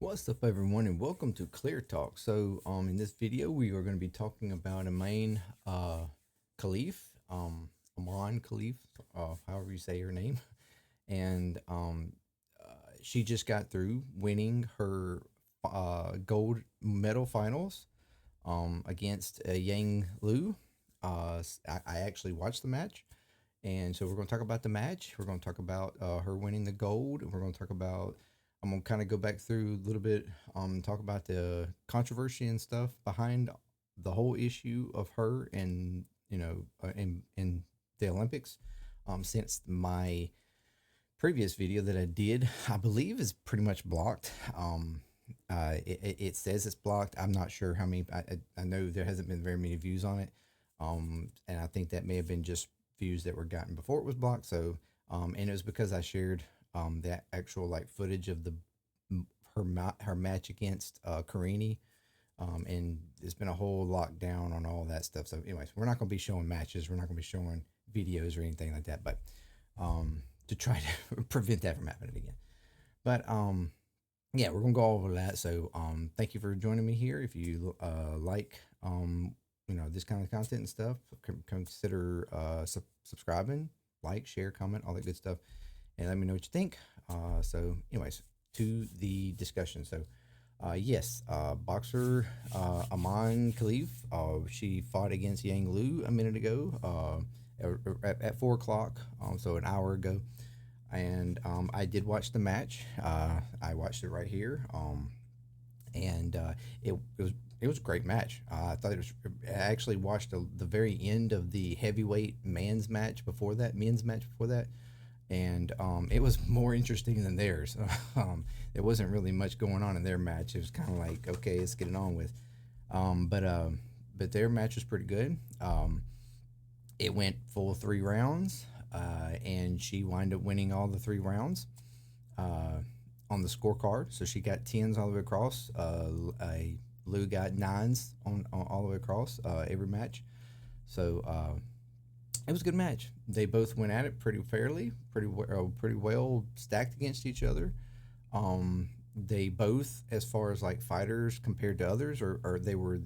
What's up, everyone, and welcome to ClearTalk. In this video, we are going to be talking about Imane Khelif, Imane Khelif, however you say her name, and she just got through winning her gold medal finals against Yang Lu. I actually watched the match, and so we're going to talk about the match. We're going to talk about her winning the gold, and we're going to talk about. I'm gonna kind of go back through a little bit, talk about the controversy and stuff behind the whole issue of her and in the Olympics. Since my previous video that I did, I believe is pretty much blocked. It says it's blocked. I'm not sure how many. I know there hasn't been very many views on it, and I think that may have been just views that were gotten before it was blocked. And it was because I shared that actual like footage of the her match against Karini. And there's been a whole lockdown on all that stuff. So, anyways, we're not going to be showing matches. We're not going to be showing videos or anything like that. But to try to prevent that from happening again. But yeah, we're gonna go over that. So thank you for joining me here. If you like this kind of content and stuff, consider subscribing, like, share, comment, all that good stuff, and let me know what you think. Anyways, to the discussion. Yes, boxer Imane Khelif. She fought against Yang Lu a minute ago. At 4 o'clock. So an hour ago. And I did watch the match. I watched it right here. And it was a great match. I thought it was. I actually watched the very end of the heavyweight men's match before that, and it was more interesting than theirs. There wasn't really much going on in their match. It was kind of like, okay, let's get it on with. But their match was pretty good. It went full 3 rounds, and she wound up winning all the 3 rounds on the scorecard. So she got tens all the way across. Lou got nines on all the way across every match. So it was a good match. They both went at it pretty fairly, pretty well stacked against each other. They both, as far as like fighters compared to others, or they were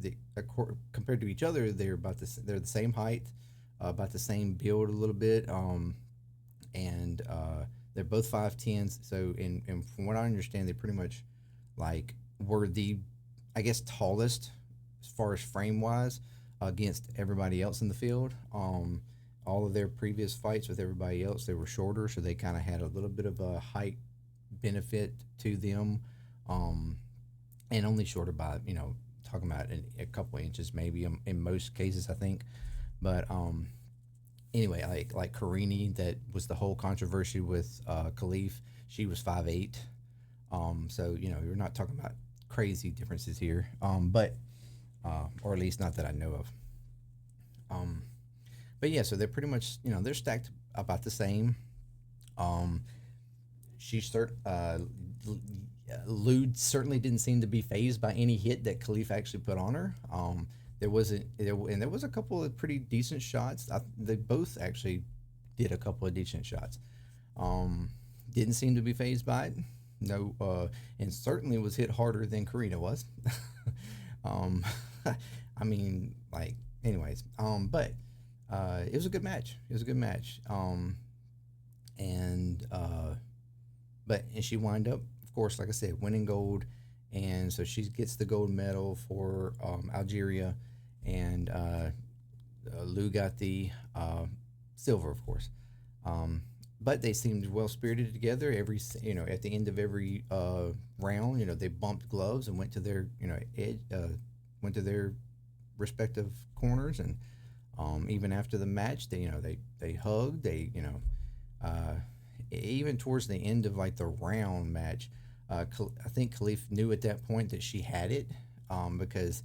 compared to each other, they're the same height, about the same build a little bit, and they're both 5'10s. So, and from what I understand, they pretty much like were the, I guess, tallest as far as frame wise against everybody else in the field. All of their previous fights with everybody else, they were shorter, so they kind of had a little bit of a height benefit to them, and only shorter by talking about a couple of inches maybe in most cases, I think. But anyway, like Karini, that was the whole controversy with Khelif. She was 5'8". So you're not talking about crazy differences here. But or at least not that I know of. But yeah, so they're pretty much they're stacked about the same. She Lou certainly didn't seem to be phased by any hit that Khelif actually put on her. There wasn't there, and there was a couple of pretty decent shots. They both actually did a couple of decent shots. Didn't seem to be phased by it. No, and certainly was hit harder than Karina was. um, I mean, like, anyways. But it was a good match. It was a good match. And and she wind up, of course, like I said, winning gold, and so she gets the gold medal for Algeria, and Lou got the silver, of course. But they seemed well spirited together. At the end of every round, they bumped gloves and went to their went to their respective corners, and even after the match, they hugged. Even towards the end of like the round match, I think Khelif knew at that point that she had it, because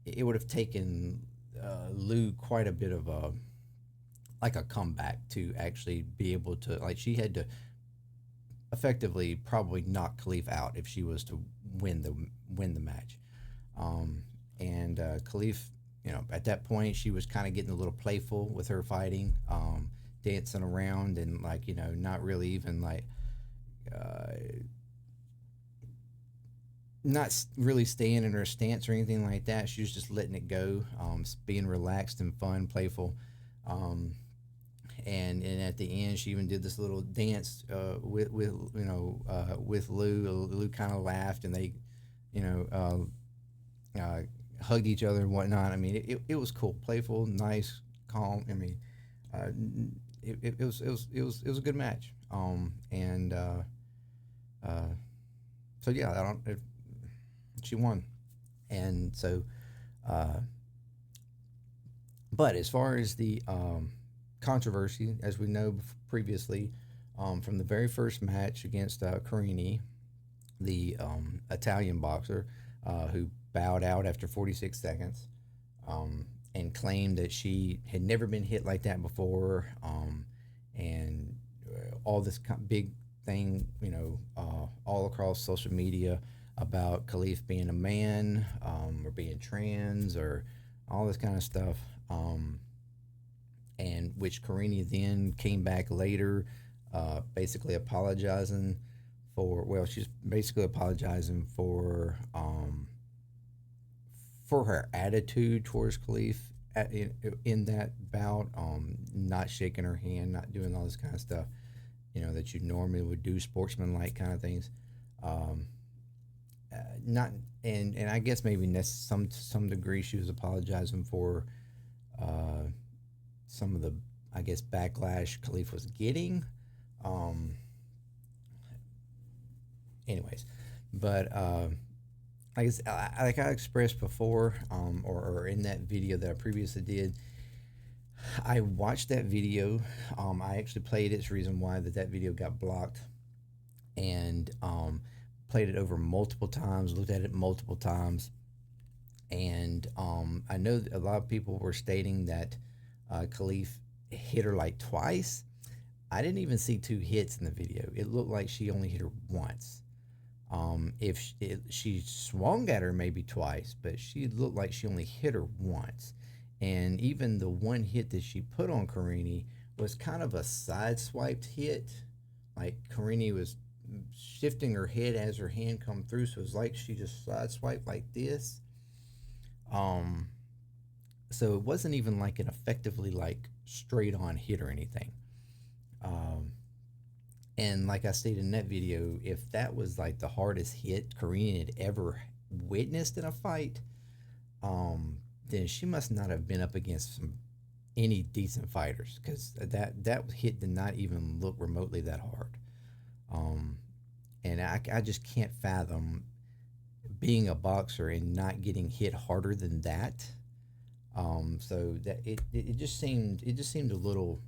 it would have taken Lou quite a bit of a comeback to actually be able to, like, she had to effectively probably knock Khelif out if she was to win the match. And Khelif, at that point, she was kind of getting a little playful with her fighting, dancing around and not really even like not really staying in her stance or anything like that. She was just letting it go, being relaxed and fun, playful. Um, and at the end, she even did this little dance with with Lou. Lou kind of laughed, and they, you know, hugged each other and whatnot. I mean, it was cool, playful, nice, calm. I mean, uh, it was a good match. And uh, so yeah, I don't. She won, and so uh, but as far as the controversy, as we know previously, from the very first match against Carini, the Italian boxer who bowed out after 46 seconds, and claimed that she had never been hit like that before, and all this big thing, all across social media about Khelif being a man, or being trans, or all this kind of stuff. And which Karina then came back later, basically apologizing she's basically apologizing for her attitude towards Khalif in that bout, not shaking her hand, not doing all this kind of stuff, that you normally would do, sportsmanlike kind of things. Um, Not and I guess maybe to some degree she was apologizing for uh, some of the, I guess, backlash Khalif was getting. Um, Anyways, but like I expressed before, or in that video that I previously did, I watched that video. I actually played its reason why that video got blocked, and played it over multiple times, looked at it multiple times, and I know that a lot of people were stating that Khalif hit her like twice. I didn't even see two hits in the video. It looked like she only hit her once. If she swung at her maybe twice, but she looked like she only hit her once. And even the one hit that she put on Karini was kind of a side swiped hit. Like Karini was shifting her head as her hand come through, so it's like she just side swiped like this. Um, so it wasn't even like an effectively like straight on hit or anything. Um, And like I stated in that video, if that was like the hardest hit Korean had ever witnessed in a fight, then she must not have been up against any decent fighters, because that hit did not even look remotely that hard. Um, and I just can't fathom being a boxer and not getting hit harder than that. So that it just seemed a little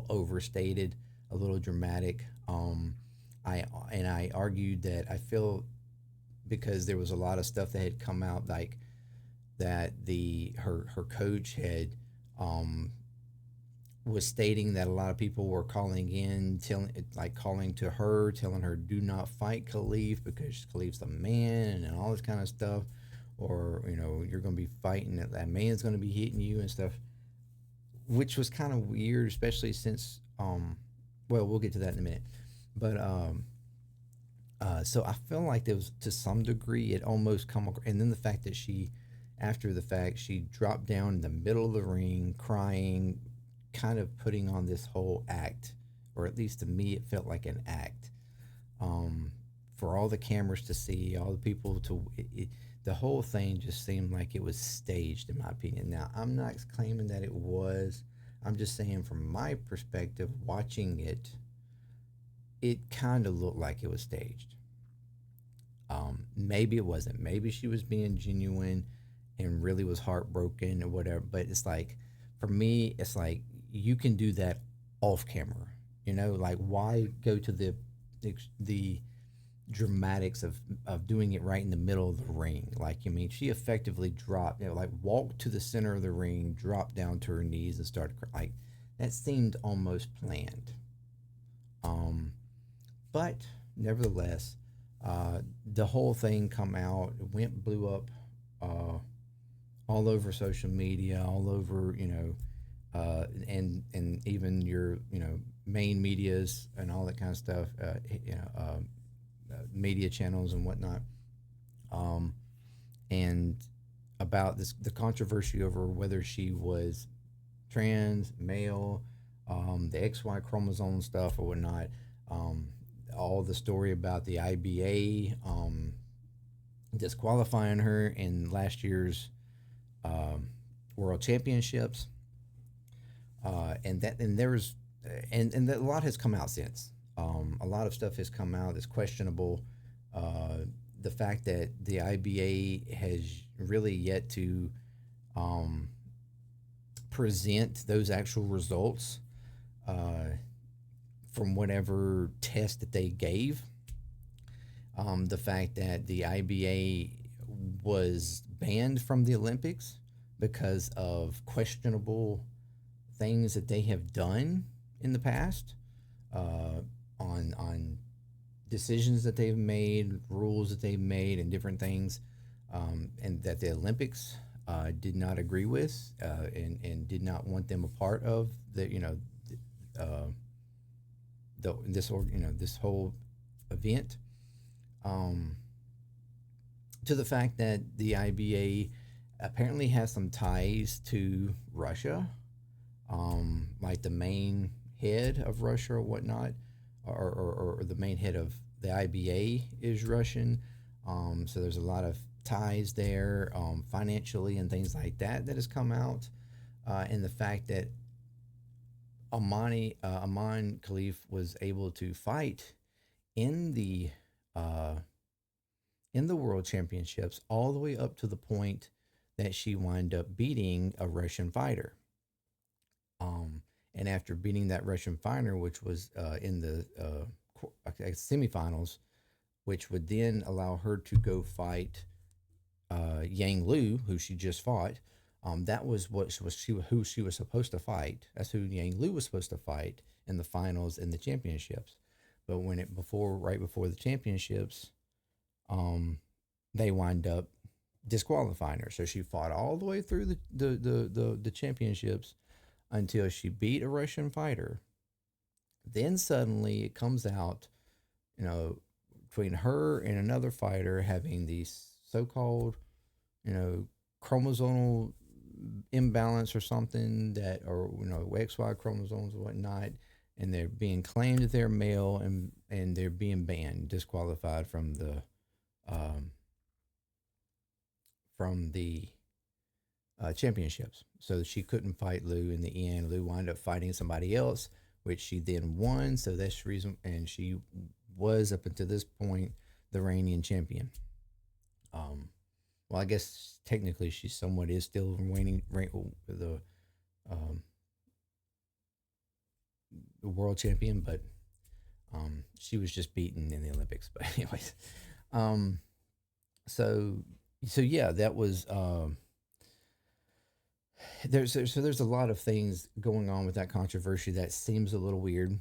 overstated, a little dramatic. I argued that I feel, because there was a lot of stuff that had come out, like that the her coach had um, was stating that a lot of people were calling in, calling to her, telling her do not fight Khalif because Khalif's a man and all this kind of stuff, or you're going to be fighting that man's going to be hitting you and stuff, which was kind of weird, especially since well, we'll get to that in a minute. But so I feel like there was, to some degree, it almost and then the fact that after the fact, she dropped down in the middle of the ring, crying, kind of putting on this whole act, or at least to me, it felt like an act, for all the cameras to see, all the people the whole thing just seemed like it was staged, in my opinion. Now, I'm not claiming that it was. I'm just saying, from my perspective, watching it, it kind of looked like it was staged. Maybe it wasn't. Maybe she was being genuine and really was heartbroken or whatever. But it's like, for me, it's like, you can do that off camera. Like, why go to the dramatics of doing it right in the middle of the ring? Like, I mean, she effectively dropped, like, walked to the center of the ring, dropped down to her knees and started like, that seemed almost planned. Um, but nevertheless, the whole thing come out, blew up, all over social media, all over, and even your, main medias and all that kind of stuff, media channels and whatnot, um, and about this the controversy over whether she was trans, male, the XY chromosome stuff or whatnot. Um, all the story about the IBA disqualifying her in last year's um, World Championships, and there's and a lot has come out since. A lot of stuff has come out that's questionable. Uh, the fact that the IBA has really yet to um, present those actual results uh, from whatever test that they gave. The fact that the IBA was banned from the Olympics because of questionable things that they have done in the past, uh, on decisions that they've made, rules that they've made, and different things, and that the Olympics did not agree with, and did not want them a part of the uh, this whole event. Um, to the fact that the IBA apparently has some ties to Russia, like the main head of Russia or whatnot, or the main head of the IBA is Russian. So there's a lot of ties there, financially and things like that that has come out, and the fact that Aman Khalif was able to fight in the uh, in the World Championships all the way up to the point that she wound up beating a Russian fighter. Um, and after beating that Russian fighter, which was in the semifinals, which would then allow her to go fight Yang Lu, who she just fought. That was what she was she who she was supposed to fight. That's who Yang Lu was supposed to fight in the finals and the championships. But when it before right before the championships, um, they wind up disqualifying her. So she fought all the way through the championships until she beat a Russian fighter. Then suddenly it comes out, you know, between her and another fighter having these so-called, chromosomal imbalance or something that, or XY chromosomes and whatnot, and they're being claimed that they're male, and they're being banned, disqualified um, from the championships. So she couldn't fight Lou in the end. Lou wound up fighting somebody else, which she then won. So that's the reason, and she was up until this point the reigning champion. Um, well, I guess technically she somewhat is still um, the world champion, but she was just beaten in the Olympics. But anyways, um, so yeah, that was there's a lot of things going on with that controversy that seems a little weird.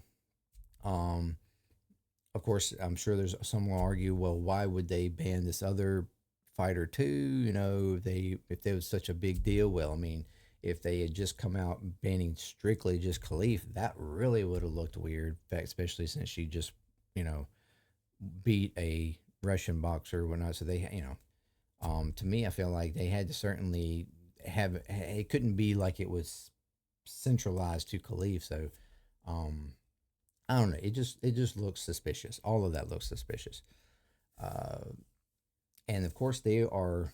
Um, of course, I'm sure there's some will argue, well, why would they ban this other fighter too? If there was such a big deal, well, I mean, if they had just come out banning strictly just Khalif, that really would have looked weird. In fact, especially since she just, you know, beat a Russian boxer or whatnot. So they, to me, I feel like they had to certainly have it. Couldn't be like it was centralized to Khalif. So, um, I don't know. It just looks suspicious. All of that looks suspicious. Uh, and of course they are,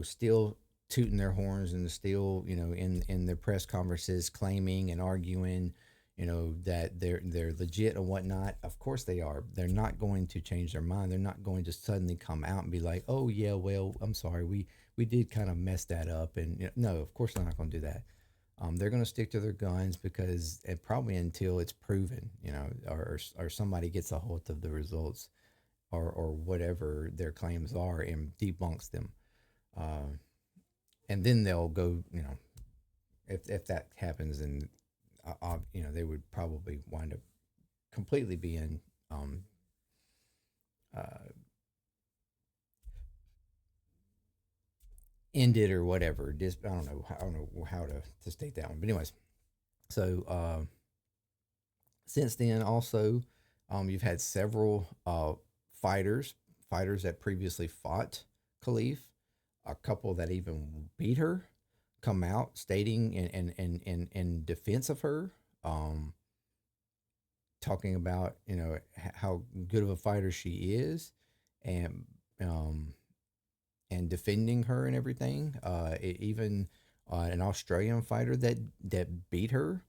still tooting their horns and still, in their press conferences claiming and arguing, that they're legit and whatnot. Of course they are. They're not going to change their mind. They're not going to suddenly come out and be like, oh yeah, well, I'm sorry, we did kind of mess that up. And no, of course they're not going to do that. They're going to stick to their guns because, and probably until it's proven, or somebody gets a hold of the results, or whatever their claims are and debunks them. Uh, and then they'll go, if that happens, then, they would probably wind up completely being, uh, ended or whatever. I don't know how to state that one. But anyways, so since then, also, you've had several fighters, fighters that previously fought Khalif, a couple that even beat her, come out stating in defense of her, um, talking about how good of a fighter she is, and um, and defending her and everything. Even an Australian fighter that beat her,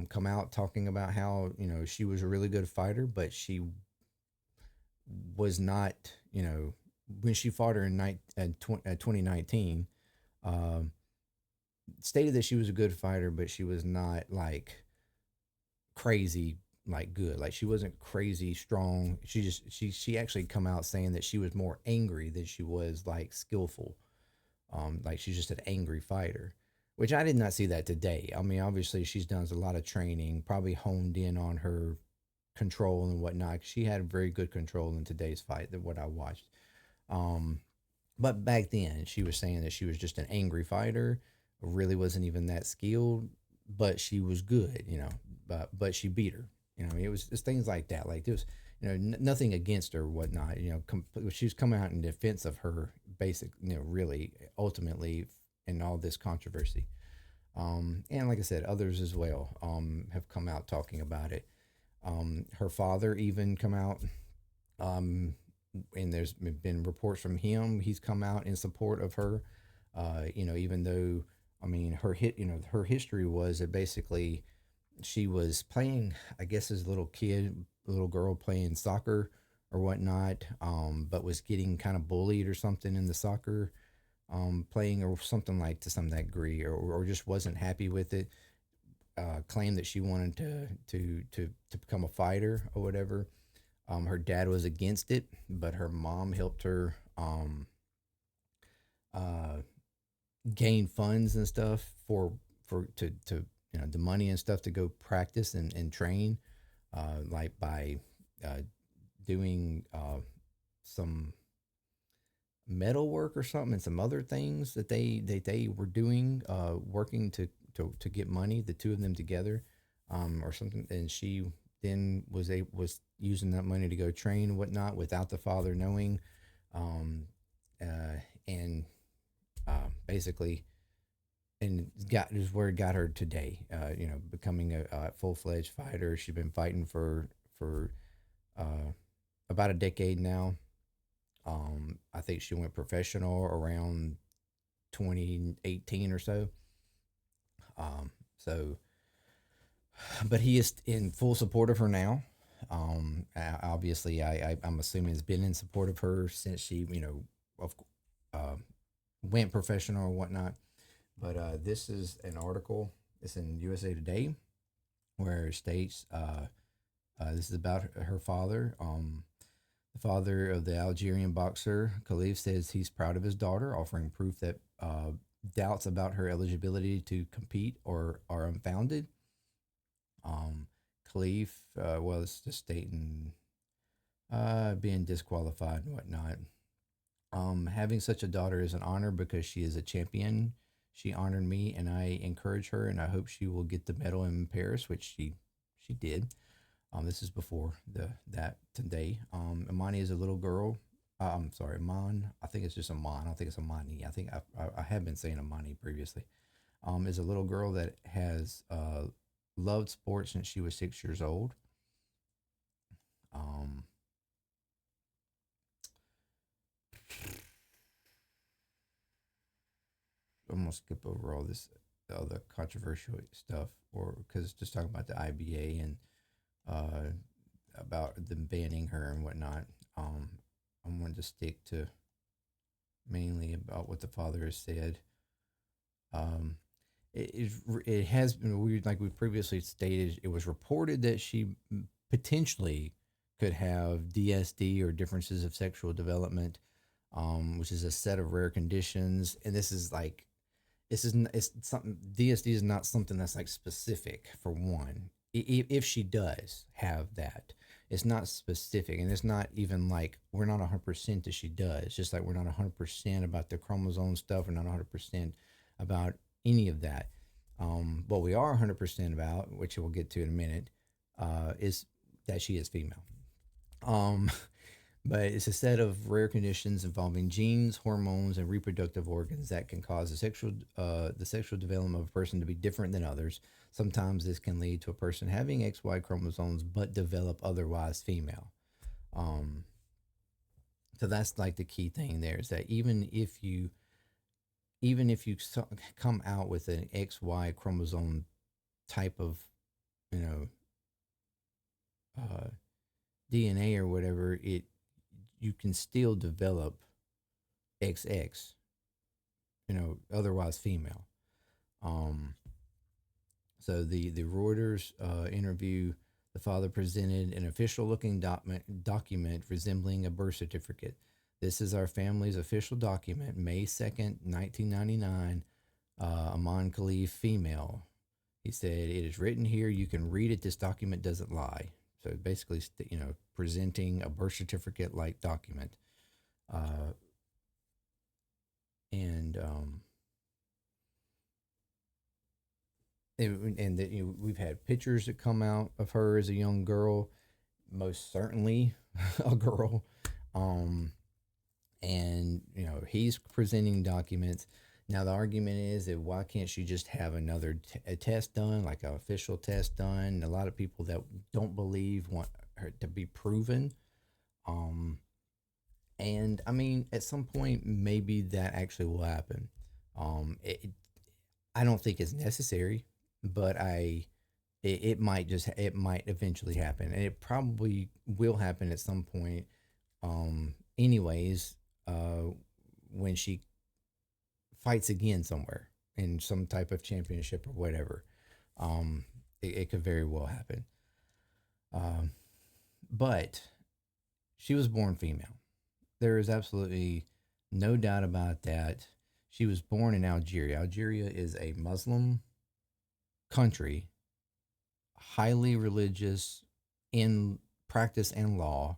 come out talking about how she was a really good fighter, but she was not. When she fought her in 2019, um, stated that she was a good fighter, but she was not like crazy like good. Like she wasn't crazy strong. She actually come out saying that she was more angry than she was like skillful. Like she's just an angry fighter, which I did not see that today. I mean, obviously she's done a lot of training, probably honed in on her control and whatnot. She had very good control in today's fight than what I watched. Um, but back then she was saying that she was just an angry fighter, really wasn't even that skilled, but she was good, but she beat her. It was just things like that. Like there was, nothing against her, whatnot. She was coming out in defense of her, basic, really, ultimately, in all this controversy. And like I said, others as well have come out talking about it. Her father even come out, um, and there's been reports from him. He's come out in support of her. Even though I mean her history was that basically she was playing, I guess, as a little kid, a little girl playing soccer or whatnot, but was getting kind of bullied or something in the soccer playing or something like to some degree, or just wasn't happy with it. Claimed that she wanted to become a fighter or whatever. Her dad was against it, but her mom helped her uh, gain funds and stuff to the money and stuff to go practice and train, like by uh, doing some metal work or something and some other things that they were doing, working to get money, the two of them together, or something. And she then was using that money to go train and whatnot without the father knowing, um, and basically, and got is where it got her today. Becoming a full fledged fighter. She's been fighting for uh, about a decade now. I think she went professional around 2018 or so. So, but he is in full support of her now. Obviously, I'm assuming has been in support of her since she, of, uh, went professional or whatnot. But this is an article. It's in USA Today where it states this is about her father. The father of the Algerian boxer Khelif says he's proud of his daughter, offering proof that doubts about her eligibility to compete or are unfounded. Um, Khelif, well, it's just stating being disqualified and whatnot. Having such a daughter is an honor because she is a champion. She honored me, and I encourage her, and I hope she will get the medal in Paris, which she did. This is before that today. Imani is a little girl. I'm sorry, Iman. I think it's just Iman. I don't think it's Imani. I think I have been saying Imani previously. Is a little girl that has loved sports since she was 6 years old. Um, I'm gonna skip over all this other controversial stuff, or because it's just talking about the IBA and uh, about them banning her and whatnot. I'm going to stick to mainly about what the father has said. Um, it has been weird, like we previously stated. It was reported that she potentially could have DSD or differences of sexual development, which is a set of rare conditions. And it's something. DSD is not something that's like specific for one. If she does have that, it's not specific, and it's not even like we're not 100% that she does. Just like we're not 100% about the chromosome stuff. We're not 100% about any of that. What we are 100% about, which we'll get to in a minute, is that she is female. Um, But it's a set of rare conditions involving genes, hormones, and reproductive organs that can cause the sexual development of a person to be different than others. Sometimes this can lead to a person having XY chromosomes but develop otherwise female. Um, so that's like the key thing there is that even if you come out with an XY chromosome type of you know uh, DNA or whatever, it you can still develop XX, otherwise female. Um, so the Reuters interview, the father presented an official looking document resembling a birth certificate. This is our family's official document, May 2nd, 1999. Imane Khelif, female. He said, "It is written here. You can read it. This document doesn't lie." So basically, presenting a birth certificate like document. Uh, and we've had pictures that come out of her as a young girl, most certainly a girl. Um, and he's presenting documents. Now the argument is that why can't she just have a test done, like an official test done? A lot of people that don't believe want her to be proven. Um, and I mean, at some point, maybe that actually will happen. I don't think it's necessary, but it might eventually happen, and it probably will happen at some point. Anyways, when she fights again somewhere in some type of championship or whatever, it could very well happen. Um, but she was born female. There is absolutely no doubt about that. She was born in Algeria. Algeria is a Muslim country, highly religious in practice and law.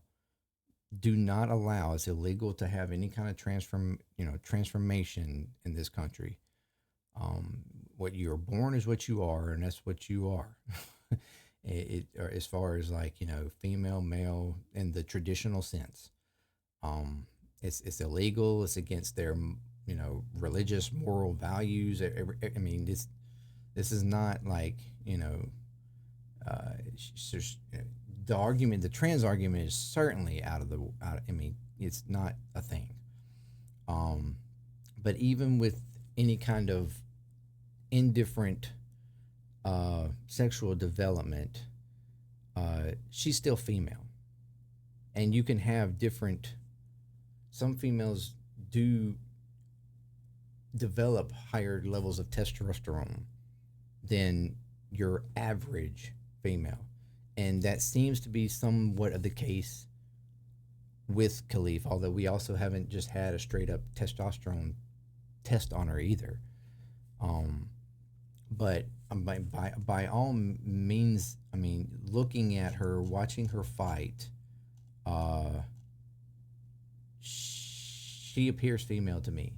Do not allow, it's illegal to have any kind of transformation in this country. Um, what you're born is what you are, and that's what you are. Or as far as like female, male in the traditional sense. Um, it's illegal. It's against their religious moral values. I mean, this is not like the argument. The trans argument is certainly out of the out. I mean, it's not a thing. Um, but even with any kind of indifferent sexual development, she's still female, and you can have different. Some females do develop higher levels of testosterone than your average female. And that seems to be somewhat of the case with Khelif, although we also haven't just had a straight up testosterone test on her either. Um, but by all means, I mean, looking at her, watching her fight, uh, she appears female to me.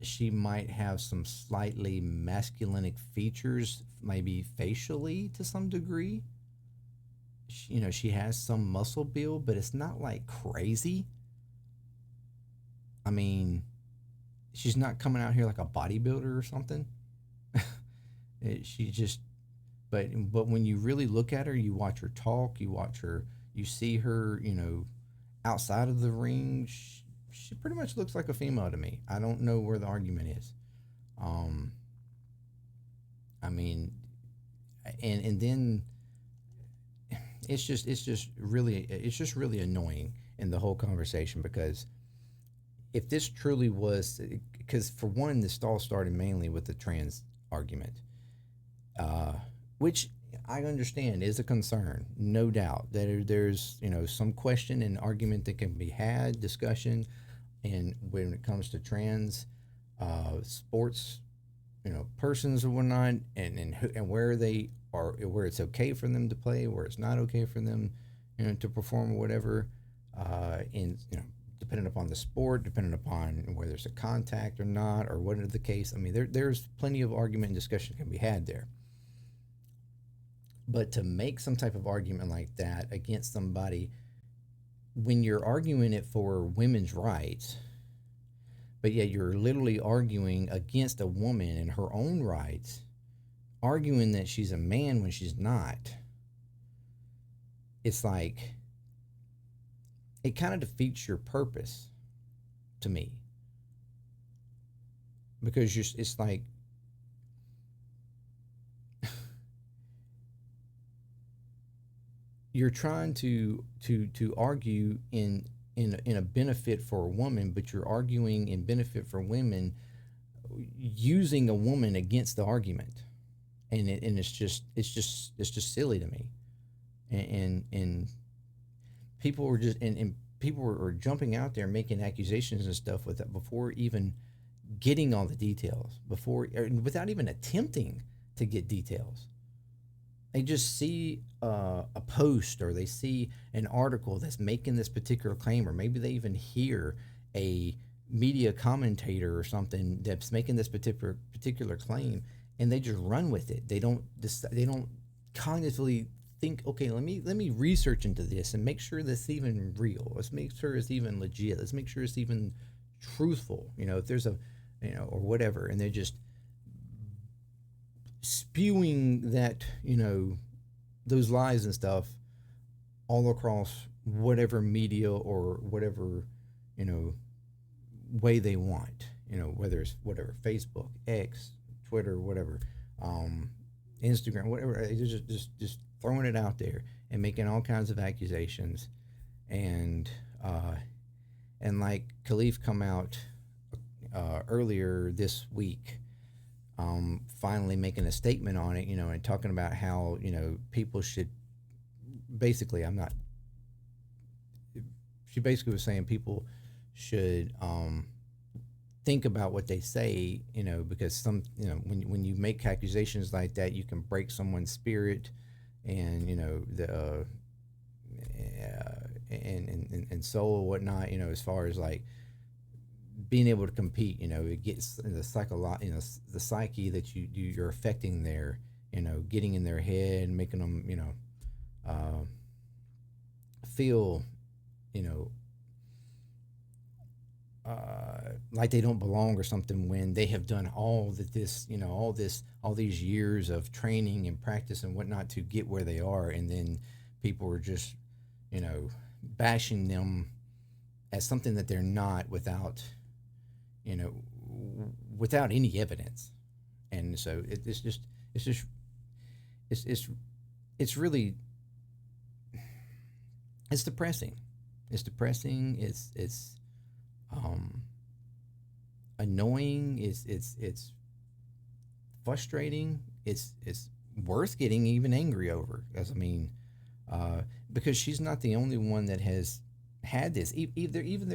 She might have some slightly masculinic features, maybe facially to some degree. She has some muscle build, but it's not like crazy. I mean, she's not coming out here like a bodybuilder or something. She just, but when you really look at her, you watch her talk, you see her, outside of the ring. She pretty much looks like a female to me. I don't know where the argument is. Um, I mean, and then it's just really annoying in the whole conversation because if this truly was, because for one, this all started mainly with the trans argument, uh, which I understand is a concern, no doubt. That there's some question and argument that can be had, discussion, and when it comes to trans sports, persons and whatnot, and where they are, where it's okay for them to play, where it's not okay for them, to perform or whatever, in depending upon the sport, depending upon whether there's a contact or not, or whatever the case. I mean, there's plenty of argument and discussion can be had there. But to make some type of argument like that against somebody when you're arguing it for women's rights, but yet you're literally arguing against a woman and her own rights, arguing that she's a man when she's not, it's like it kind of defeats your purpose to me, because it's like you're trying to argue in a benefit for a woman, but you're arguing in benefit for women using a woman against the argument, and it's just silly to me, and people were just and people were jumping out there making accusations and stuff with that before even getting all the details, before or without even attempting to get details. They just see a post, or they see an article that's making this particular claim, or maybe they even hear a media commentator or something that's making this particular claim, and they just run with it. They don't cognitively think, okay, let me research into this and make sure this is even real. Let's make sure it's even legit. Let's make sure it's even truthful. If there's a, or whatever, and they're just spewing that, those lies and stuff all across whatever media or whatever, you know, way they want, whether it's whatever, Facebook, X, Twitter, whatever, um, Instagram, whatever. Just throwing it out there and making all kinds of accusations, and uh, and like Khelif come out earlier this week, finally making a statement on it, and talking about how people should basically. I'm not. She basically was saying people should think about what they say, because when you make accusations like that, you can break someone's spirit, and and soul or whatnot. As far as like being able to compete, it gets in the the psyche that you're affecting there, getting in their head and making them, uh, feel, you know, like they don't belong or something, when they have done all that this, all these years of training and practice and whatnot to get where they are, and then people are just, bashing them as something that they're not, you know, without any evidence. And so it's just, it's, it's, it's really, it's depressing. It's depressing. It's um, annoying. It's frustrating. It's worth getting even angry over. Because I mean, because she's not the only one that has had this. Even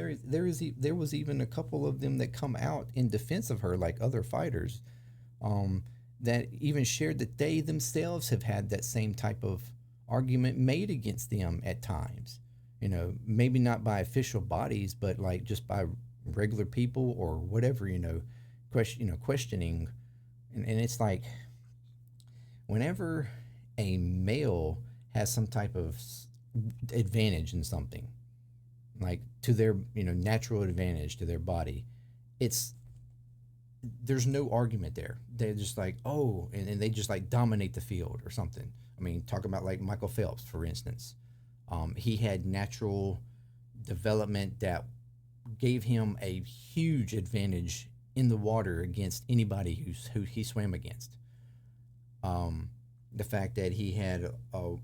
there was even a couple of them that come out in defense of her, like other fighters, um, that even shared that they themselves have had that same type of argument made against them at times. Maybe not by official bodies, but like just by regular people or whatever. Questioning, and it's like whenever a male has some type of advantage in something, like to their natural advantage to their body, it's there's no argument there. They're just like, oh, and they just like dominate the field or something. I mean, talk about like Michael Phelps, for instance. He had natural development that gave him a huge advantage in the water against anybody who he swam against. The fact that he had a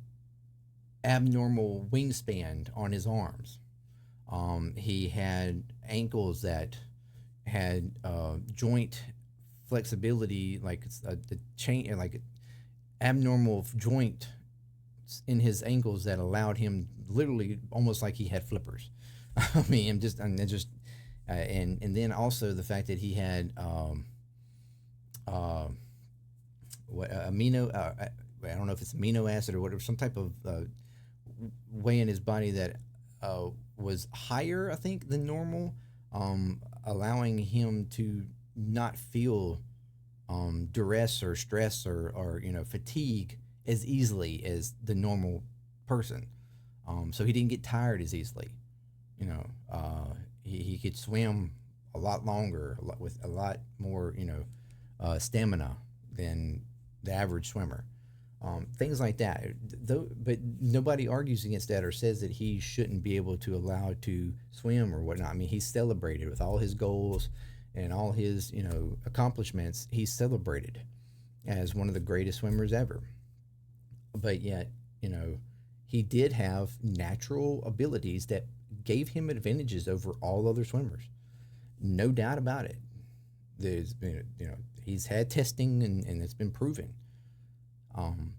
abnormal wingspan on his arms. He had ankles that had joint flexibility, like the chain, like abnormal joint in his ankles that allowed him literally almost like he had flippers. I mean, and then also the fact that he had uh, what amino I don't know if it's amino acid or whatever, some type of way in his body that was higher, I think, than normal, allowing him to not feel duress or stress or fatigue as easily as the normal person. So he didn't get tired as easily. You know, he could swim a lot longer, with a lot more, stamina than the average swimmer. Things like that. Though, but nobody argues against that or says that he shouldn't be able to allow to swim or whatnot. I mean, he's celebrated with all his goals and all his, accomplishments. He's celebrated as one of the greatest swimmers ever. But yet, you know, he did have natural abilities that gave him advantages over all other swimmers. No doubt about it. There's been, he's had testing, and it's been proven. Um,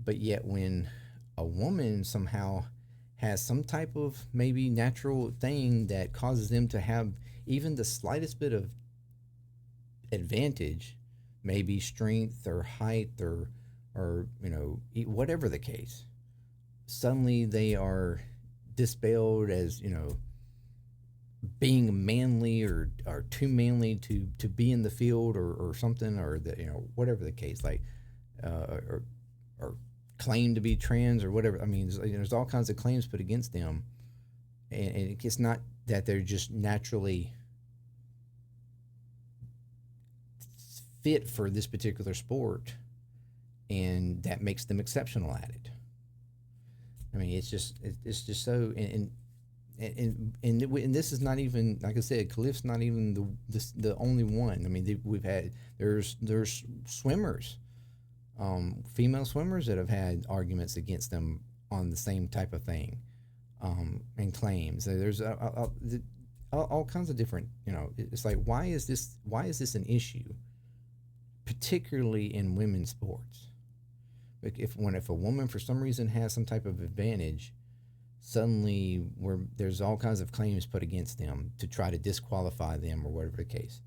but yet, when a woman somehow has some type of maybe natural thing that causes them to have even the slightest bit of advantage, maybe strength or height, or whatever the case, suddenly they are dispelled as, being manly, or too manly to be in the field, or something, or the, whatever the case, like, or claim to be trans or whatever. I mean, there's all kinds of claims put against them, and it's not that they're just naturally fit for this particular sport, and that makes them exceptional at it. I mean, it's just so, and this is not even, like I said, Khelif's not even the only one. I mean, we've had, there's swimmers, female swimmers that have had arguments against them on the same type of thing, and claims. There's all kinds of different. It's like, why is this an issue, particularly in women's sports? Like, if a woman for some reason has some type of advantage, suddenly there's all kinds of claims put against them to try to disqualify them or whatever the case.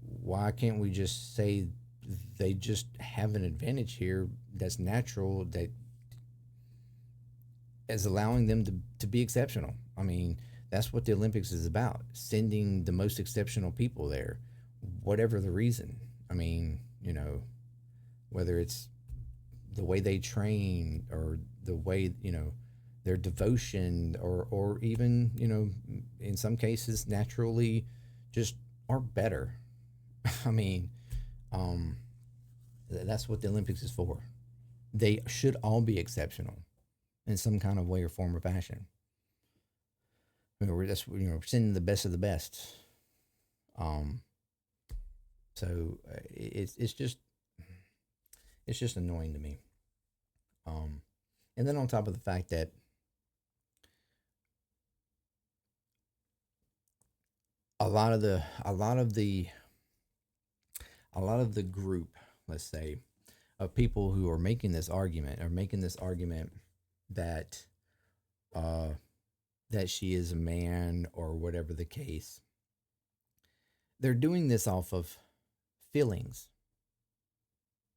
Why can't we just say they just have an advantage here that's natural, that is allowing them to be exceptional? I mean, that's what the Olympics is about, sending the most exceptional people there, whatever the reason. I mean, whether it's the way they train, or the way, their devotion, or even, in some cases naturally just are better. I mean, um, that's what the Olympics is for. They should all be exceptional in some kind of way or form or fashion. We're sending the best of the best. Um, so it's just annoying to me. Um, and then on top of the fact that a lot of the a lot of the a lot of the group, let's say, of people who are making this argument that, uh, that she is a man or whatever the case, they're doing this off of feelings.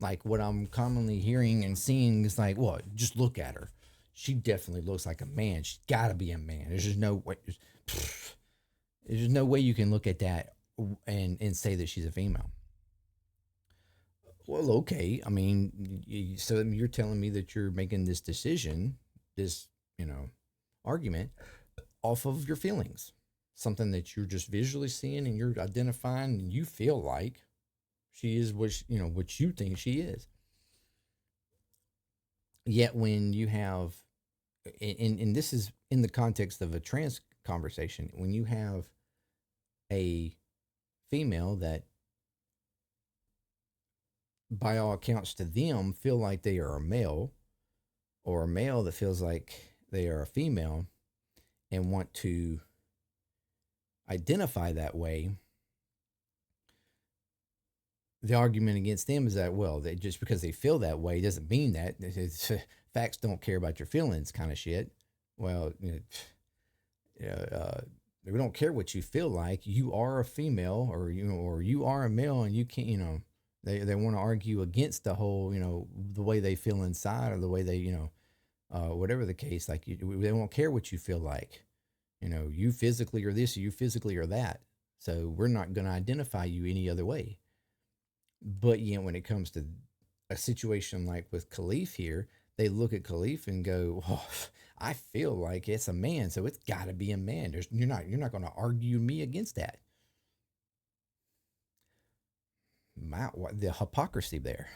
Like, what I'm commonly hearing and seeing is like, well, just look at her. She definitely looks like a man. She's got to be a man. There's just no way. There's no way you can look at that and say that she's a female. Well, okay. I mean, so you're telling me that you're making this decision, this, argument, off of your feelings, something that you're just visually seeing, and you're identifying, and you feel like she is what you think she is. Yet when you have, and this is in the context of a trans conversation, when you have a female that, by all accounts to them, feel like they are a male, or a male that feels like they are a female, and want to identify that way, the argument against them is that, well, they, just because they feel that way doesn't mean that it's, facts don't care about your feelings, kind of shit. Well, we don't care what you feel like. You are a female, or you are a male, and you can't. They want to argue against the whole, the way they feel inside, or the way they, whatever the case. Like, they won't care what you feel like. You physically are this, or you physically are that. So we're not going to identify you any other way. But yet, when it comes to a situation like with Khelif here, they look at Khelif and go, "Oh, I feel like it's a man, so it's got to be a man. You're not going to argue me against that. The hypocrisy there.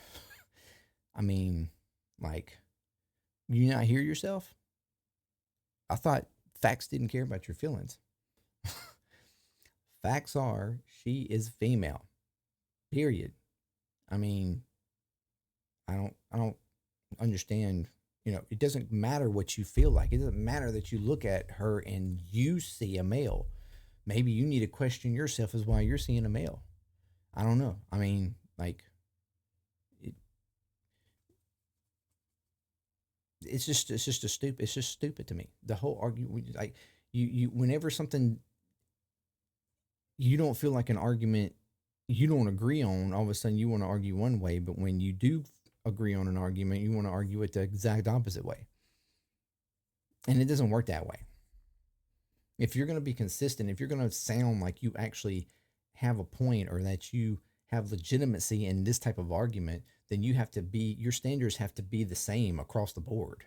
I mean, like, you not hear yourself? I thought facts didn't care about your feelings. Facts are she is female. Period. I mean, I don't understand. It doesn't matter what you feel like. It doesn't matter that you look at her and you see a male. Maybe you need to question yourself as why you're seeing a male. I don't know. I mean, like, it, it's just stupid to me. The whole argument, like, whenever something you don't feel like an argument you don't agree on, all of a sudden you want to argue one way, but when you do agree on an argument, you want to argue it the exact opposite way. And it doesn't work that way. If you're going to be consistent, if you're going to sound like you actually have a point or that you have legitimacy in this type of argument, then your standards have to be the same across the board.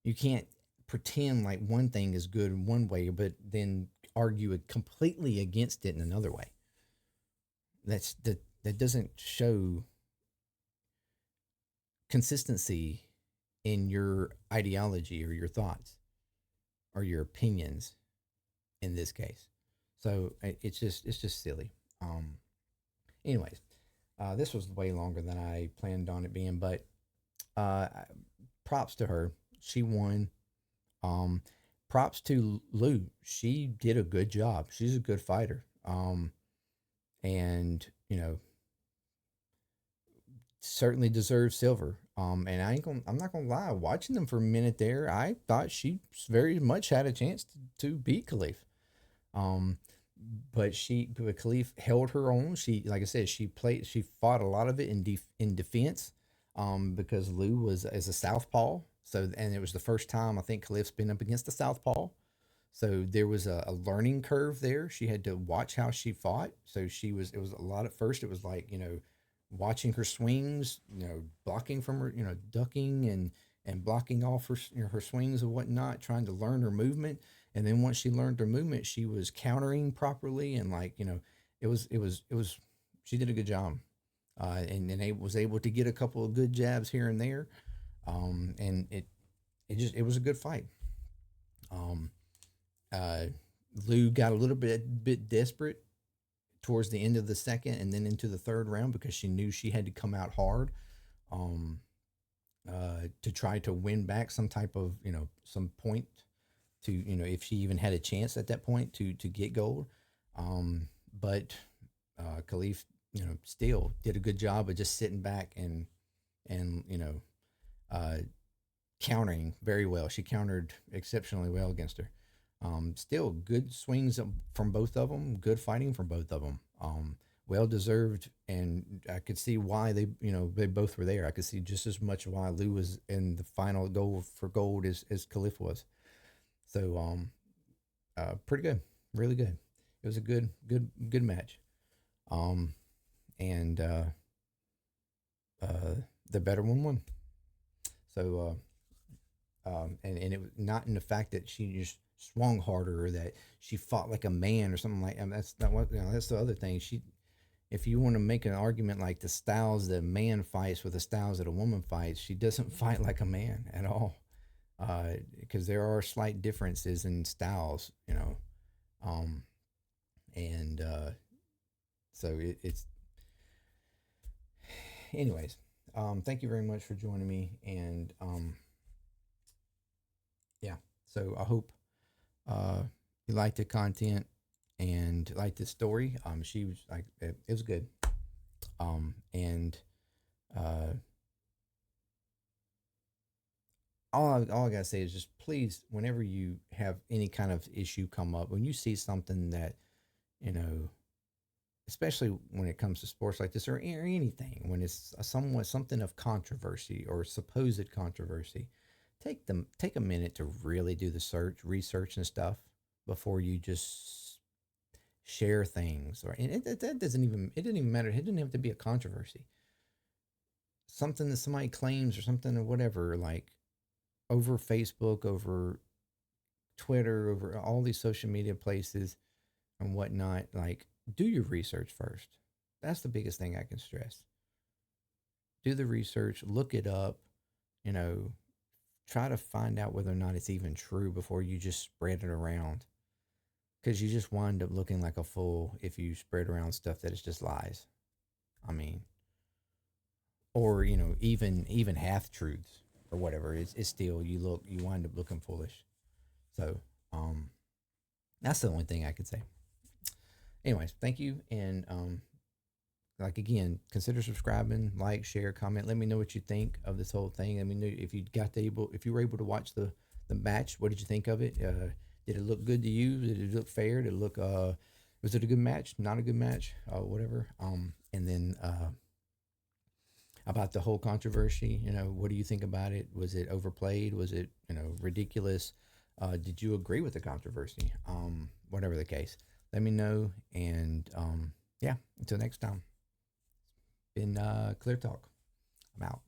You can't pretend like one thing is good in one way, but then argue it completely against it in another way. That doesn't show consistency in your ideology or your thoughts or your opinions in this case. So it's just silly. Anyways, this was way longer than I planned on it being, but uh, props to her. She won. Um, Props to Lou. She did a good job. She's a good fighter. And certainly deserves silver. And I'm not gonna lie. Watching them for a minute there, I thought she very much had a chance to beat Khelif. Um, but Khelif held her own. She, like I said, she fought a lot of it in defense. Because Lou was as a southpaw. So, and it was the first time I think Khalif's been up against a southpaw. So there was a learning curve there. She had to watch how she fought. So it was a lot at first. It was like, watching her swings, blocking from her, ducking and blocking off her, her swings and whatnot, trying to learn her movement. And then once she learned her movement, she was countering properly. And like, she did a good job. And it was able to get a couple of good jabs here and there. And it was a good fight. Um, uh, Lou got a bit desperate towards the end of the second and then into the third round because she knew she had to come out hard, um, to try to win back some type of some point to if she even had a chance at that point to get gold. But Khalif still did a good job of just sitting back and uh, countering very well. She countered exceptionally well against her. Still good swings from both of them. Good fighting from both of them. Well deserved, and I could see why they both were there. I could see just as much why Lou was in the final goal for gold as Khalif was. So pretty good, really good. It was a good match. Um, and the better one won. So and it was not in the fact that she just swung harder or that she fought like a man or something like. I mean, that's not what that's the other thing. If you want to make an argument like the styles that a man fights with the styles that a woman fights, she doesn't fight like a man at all. Because there are slight differences in styles, um, and so it's. Anyways, thank you very much for joining me, and yeah. So I hope you liked the content and liked the story. She was like, it was good. And uh, all I gotta say is just please, whenever you have any kind of issue come up, when you see something that you know, especially when it comes to sports like this or anything, when it's something of controversy or supposed controversy, take a minute to really do the research and stuff before you just share things. Or and that it didn't even matter. It didn't have to be a controversy. Something that somebody claims or something or whatever. Like over Facebook, over Twitter, over all these social media places and whatnot, like, do your research first. That's the biggest thing I can stress. Do the research, look it up, you know, try to find out whether or not it's even true before you just spread it around. Because you just wind up looking like a fool if you spread around stuff that is just lies. I mean, or even half truths or whatever. It's still you wind up looking foolish. So that's the only thing I could say. Anyways, thank you, and like again, consider subscribing, like, share, comment. Let me know what you think of this whole thing. Let me know if you were able to watch the match. What did you think of it? Did it look good to you? Did it look fair? Did it look was it a good match? Not a good match? Whatever. And then about the whole controversy, what do you think about it? Was it overplayed? Was it ridiculous? Did you agree with the controversy? Whatever the case, let me know. And yeah, until next time. Been Clear Talk. I'm out.